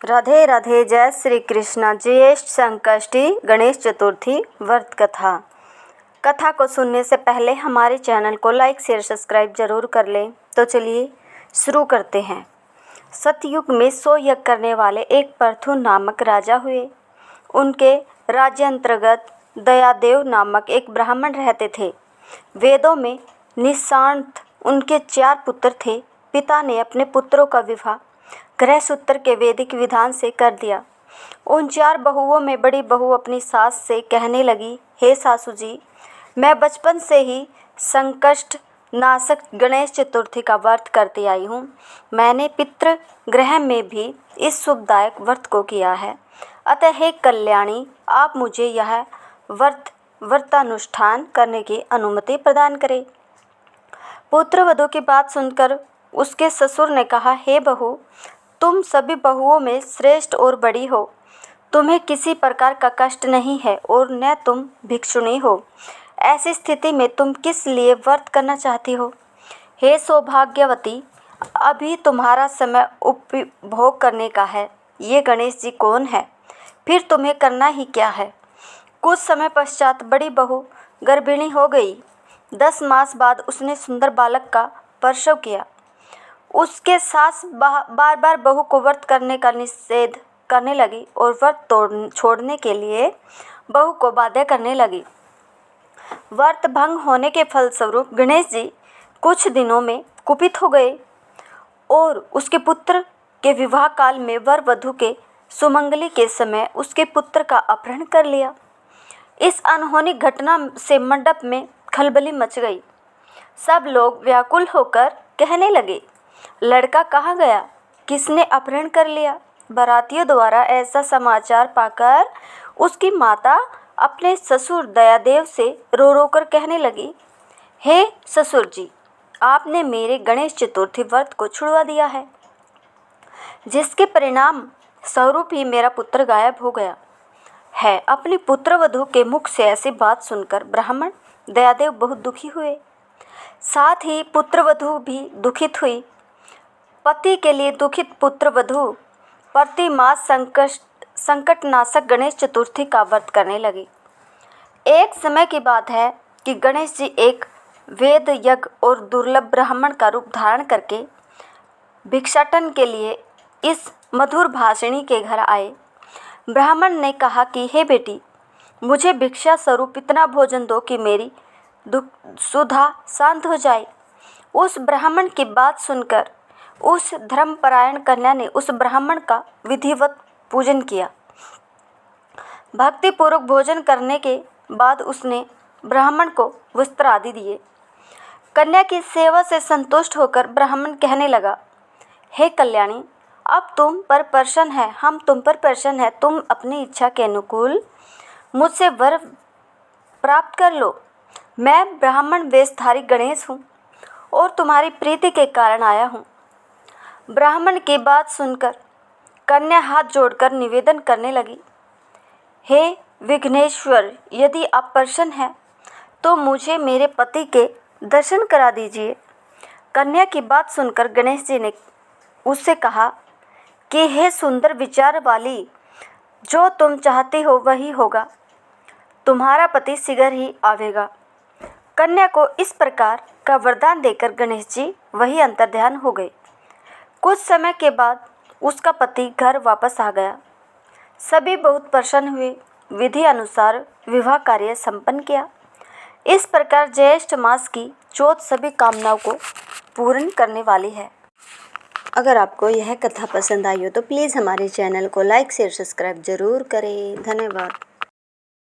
राधे राधे। जय श्री कृष्ण। ज्येष्ठ संकष्टी गणेश चतुर्थी व्रत कथा। कथा को सुनने से पहले हमारे चैनल को लाइक शेयर सब्सक्राइब जरूर कर लें। तो चलिए शुरू करते हैं। सतयुग में 100 यज्ञ करने वाले एक पृथु नामक राजा हुए। उनके राज्य अंतर्गत दयादेव नामक एक ब्राह्मण रहते थे। वेदों में निष्णात उनके 4 पुत्र थे। पिता ने अपने पुत्रों का विवाह गृहसूत्र के वैदिक विधान से कर दिया। उन 4 बहुओं में बड़ी बहू अपनी सास से कहने लगी, हे सासू जी, मैं बचपन से ही संकष्ट नाशक गणेश चतुर्थी का व्रत करती आई हूँ। मैंने पितृ गृह में भी इस शुभदायक व्रत को किया है। अतः हे कल्याणी, आप मुझे यह व्रतानुष्ठान करने की अनुमति प्रदान करें। पुत्रवधू की बात सुनकर उसके ससुर ने कहा, हे बहू, तुम सभी बहुओं में श्रेष्ठ और बड़ी हो। तुम्हें किसी प्रकार का कष्ट नहीं है और न तुम भिक्षुणी हो। ऐसी स्थिति में तुम किस लिए व्रत करना चाहती हो? हे सौभाग्यवती, अभी तुम्हारा समय उपभोग करने का है। ये गणेश जी कौन है? फिर तुम्हें करना ही क्या है? कुछ समय पश्चात बड़ी बहू गर्भिणी हो गई। 10 मास बाद उसने सुंदर बालक का प्रसव किया। उसके सास बार बार बहू को व्रत करने का निषेध करने लगी और व्रत छोड़ने के लिए बहू को बाध्य करने लगी। व्रत भंग होने के फलस्वरूप गणेश जी कुछ दिनों में कुपित हो गए और उसके पुत्र के विवाह काल में वर वधू के सुमंगली के समय उसके पुत्र का अपहरण कर लिया। इस अनहोनी घटना से मंडप में खलबली मच गई। सब लोग व्याकुल होकर कहने लगे, लड़का कहाँ गया? किसने अपहरण कर लिया? बारातियों द्वारा ऐसा समाचार पाकर उसकी माता अपने ससुर दयादेव से रो रो कर कहने लगी, हे ससुर जी, आपने मेरे गणेश चतुर्थी व्रत को छुड़वा दिया है, जिसके परिणाम स्वरूप ही मेरा पुत्र गायब हो गया है। अपनी पुत्रवधू के मुख से ऐसी बात सुनकर ब्राह्मण दयादेव बहुत दुखी हुए। साथ ही पुत्रवधू भी दुखित हुई। पति के लिए दुखित पुत्रवधू प्रति मास संकटनाशक गणेश चतुर्थी का व्रत करने लगी। एक समय की बात है कि गणेश जी एक वेद यज्ञ और दुर्लभ ब्राह्मण का रूप धारण करके भिक्षाटन के लिए इस मधुर भाषिणी के घर आए। ब्राह्मण ने कहा कि हे बेटी, मुझे भिक्षा स्वरूप इतना भोजन दो कि मेरी दुख सुधा शांत हो जाए। उस ब्राह्मण की बात सुनकर उस धर्मपरायण कन्या ने उस ब्राह्मण का विधिवत पूजन किया। भक्तिपूर्वक भोजन करने के बाद उसने ब्राह्मण को वस्त्र आदि दिए। कन्या की सेवा से संतुष्ट होकर ब्राह्मण कहने लगा, हे कल्याणी, अब तुम पर प्रसन्न है, हम तुम पर प्रसन्न है। तुम अपनी इच्छा के अनुकूल मुझसे वर प्राप्त कर लो। मैं ब्राह्मण वेशधारी गणेश हूँ और तुम्हारी प्रीति के कारण आया हूँ। ब्राह्मण की बात सुनकर कन्या हाथ जोड़कर निवेदन करने लगी, हे विघ्नेश्वर, यदि आप प्रसन्न हैं तो मुझे मेरे पति के दर्शन करा दीजिए। कन्या की बात सुनकर गणेश जी ने उससे कहा कि हे सुंदर विचार वाली, जो तुम चाहती हो वही होगा। तुम्हारा पति शीघ्र ही आवेगा। कन्या को इस प्रकार का वरदान देकर गणेश जी वही अंतर्ध्यान हो गए। कुछ समय के बाद उसका पति घर वापस आ गया। सभी बहुत प्रसन्न हुए। विधि अनुसार विवाह कार्य संपन्न किया। इस प्रकार ज्येष्ठ मास की चौथ सभी कामनाओं को पूर्ण करने वाली है। अगर आपको यह कथा पसंद आई हो तो प्लीज़ हमारे चैनल को लाइक शेयर सब्सक्राइब जरूर करें। धन्यवाद।